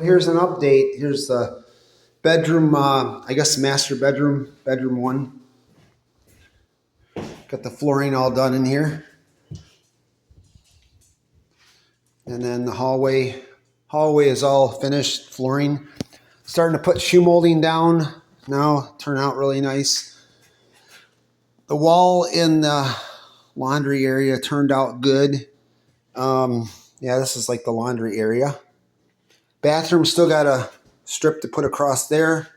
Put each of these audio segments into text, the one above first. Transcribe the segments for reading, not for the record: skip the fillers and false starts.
Here's an update. Here's the bedroom, I guess master bedroom, bedroom one. Got the flooring all done in here. And then the hallway is all finished flooring. Starting to put shoe molding down now. Turned out really nice. The wall in the laundry area turned out good. Yeah, this is like the laundry area. Bathroom still got a strip to put across there.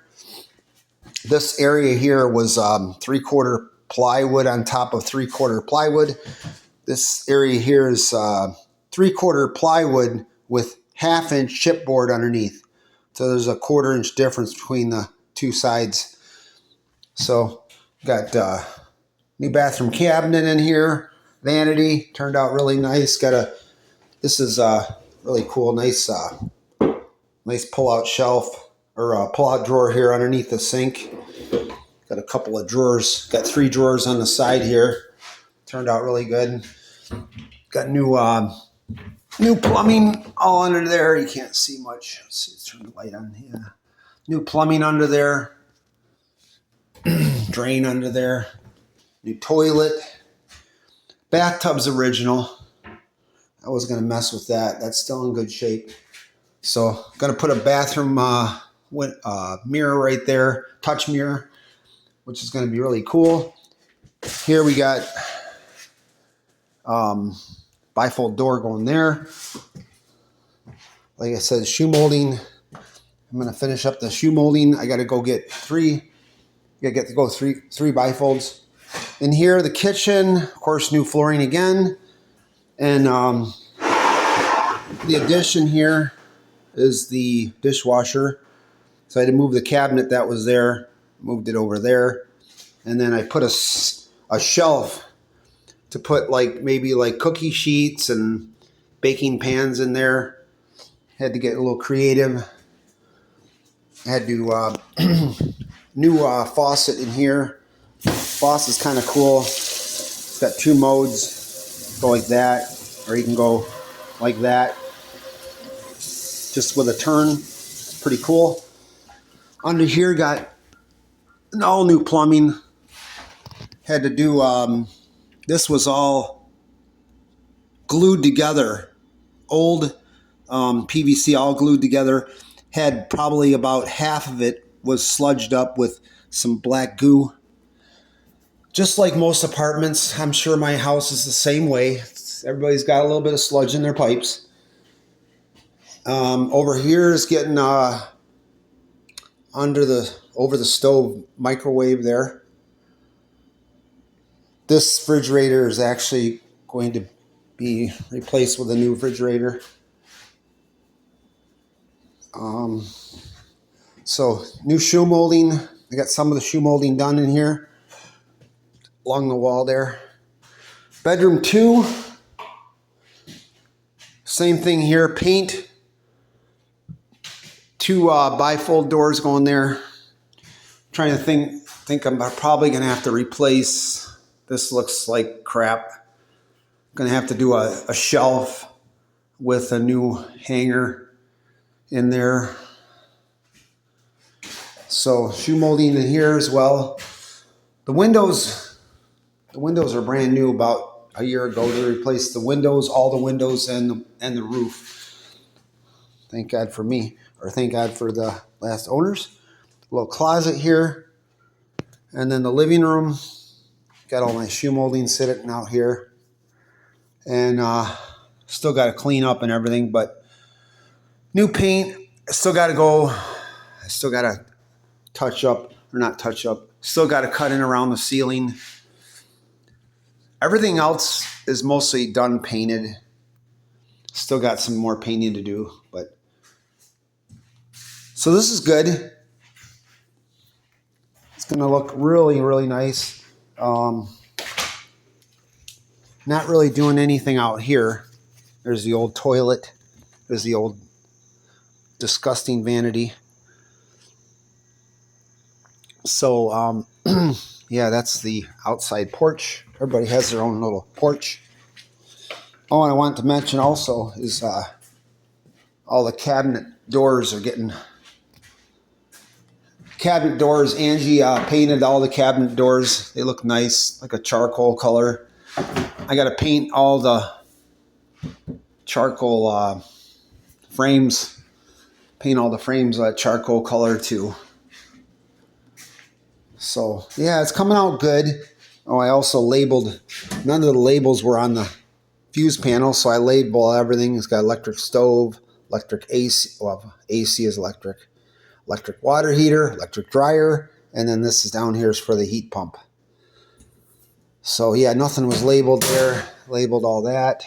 This area here was 3/4 plywood on top of 3/4 plywood. This area here is 3/4 plywood with 1/2 inch chipboard underneath. So there's a 1/4 inch difference between the two sides. So got new bathroom cabinet in here. Vanity turned out really nice. This is really cool. Nice pull-out shelf or pull-out drawer here underneath the sink. Got a couple of drawers. Got 3 drawers on the side here. Turned out really good. Got new plumbing all under there. You can't see much. Let's see, let's turn the light on. Yeah, new plumbing under there. Drain under there. New toilet. Bathtub's original. I was gonna mess with that. That's still in good shape. So gonna put a bathroom mirror right there, touch mirror, which is gonna be really cool. Here we got bifold door going there. Like I said, shoe molding. I'm gonna finish up the shoe molding. I gotta go get three bifolds. In here, the kitchen, of course, new flooring again. And the addition here is the dishwasher. So I had to move the cabinet that was there, moved it over there. And then I put a shelf to put maybe cookie sheets and baking pans in there. Had to get a little creative. I had to new faucet in here. Faucet's kind of cool. It's got 2 modes. Go like that, or you can go like that. Just with a turn. It's pretty cool. Under here got an all new plumbing. Had to do this was all glued together. Old PVC all glued together. Had probably about half of it was sludged up with some black goo. Just like most apartments, I'm sure my house is the same way. Everybody's got a little bit of sludge in their pipes. Over here is getting over the stove microwave there. This refrigerator is actually going to be replaced with a new refrigerator. So new shoe molding. I got some of the shoe molding done in here along the wall there. Bedroom 2. Same thing here. Paint. 2 bifold doors going there. Trying to think I'm probably going to have to replace. This looks like crap. Going to have to do a shelf with a new hanger in there. So shoe molding in here as well. The windows are brand new. About a year ago, they replaced the windows, all the windows, and the roof. Thank God for me, or thank God for the last owners. A little closet here, and then the living room. Got all my shoe molding sitting out here, and still got to clean up and everything. But new paint. Still got to go. I still got to touch up, or not touch up. Still got to cut in around the ceiling. Everything else is mostly done painted. Still got some more painting to do, but so this is good. It's going to look really, really nice. Not really doing anything out here. There's the old toilet. There's the old disgusting vanity. So, yeah, that's the outside porch. Everybody has their own little porch. Oh, and I want to mention also is all the cabinet doors are getting cabinet doors. Angie painted all the cabinet doors. They look nice, like a charcoal color. I got to paint all the charcoal frames. Paint all the frames charcoal color too. So yeah, it's coming out good. Oh, I also labeled. None of the labels were on the fuse panel, so I labeled everything. It's got electric stove, electric AC. Well, AC is electric. Electric water heater, electric dryer, and then this is down here is for the heat pump. So yeah, nothing was labeled there. Labeled all that.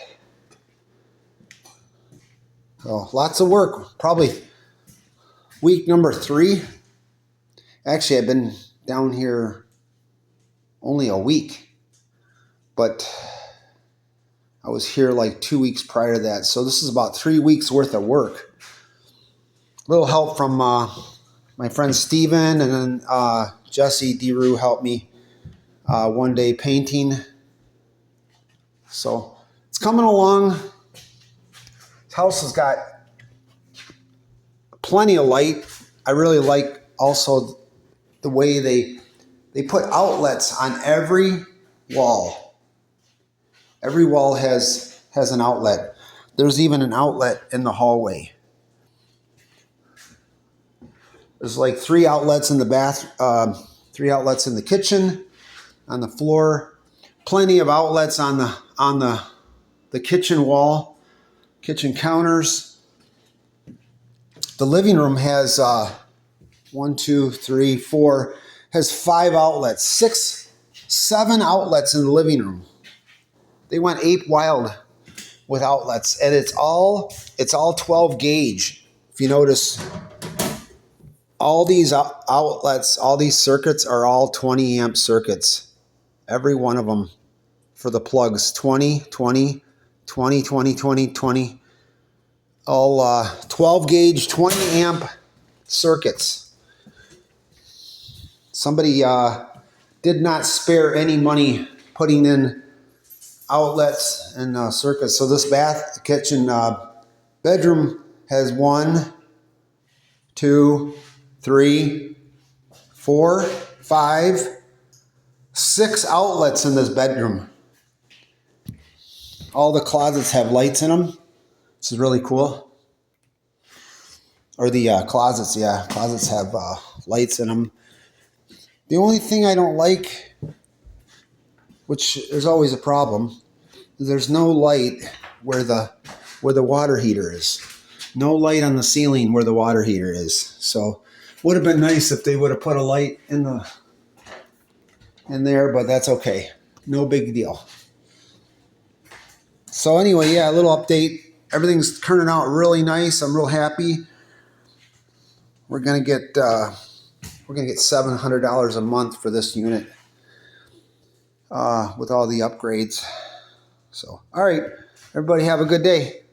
So lots of work. Probably week number 3. Actually, I've been down here only a week, but I was here like 2 weeks prior to that. So this is about 3 weeks worth of work. Little help from my friend Steven, and then Jesse DeRue helped me one day painting. So it's coming along. This house has got plenty of light. I really like also the way they put outlets on every wall. Every wall has an outlet. There's even an outlet in the hallway. There's like 3 outlets in the 3 outlets in the kitchen, on the floor. Plenty of outlets on the kitchen wall, kitchen counters. The living room has 1, 2, 3, 4, has 5 outlets, 6, 7 outlets in the living room. They went ape wild with outlets, and it's all 12 gauge. If you notice, all these outlets, all these circuits are all 20 amp circuits. Every one of them for the plugs, 20, 20, 20, 20, 20, 20. All 12 gauge, 20 amp circuits. Somebody did not spare any money putting in outlets and circuits. So this kitchen bedroom has 1, 2, 3, 4, 5, 6 outlets in this bedroom. All the closets have lights in them. This is really cool. Or the closets, yeah. Closets have lights in them. The only thing I don't like, which is always a problem, is there's no light where the water heater is. No light on the ceiling where the water heater is. So would have been nice if they would have put a light in there, but that's okay. No big deal. So anyway, yeah, a little update. Everything's turning out really nice. I'm real happy. We're gonna get $700 a month for this unit with all the upgrades. So all right, everybody have a good day.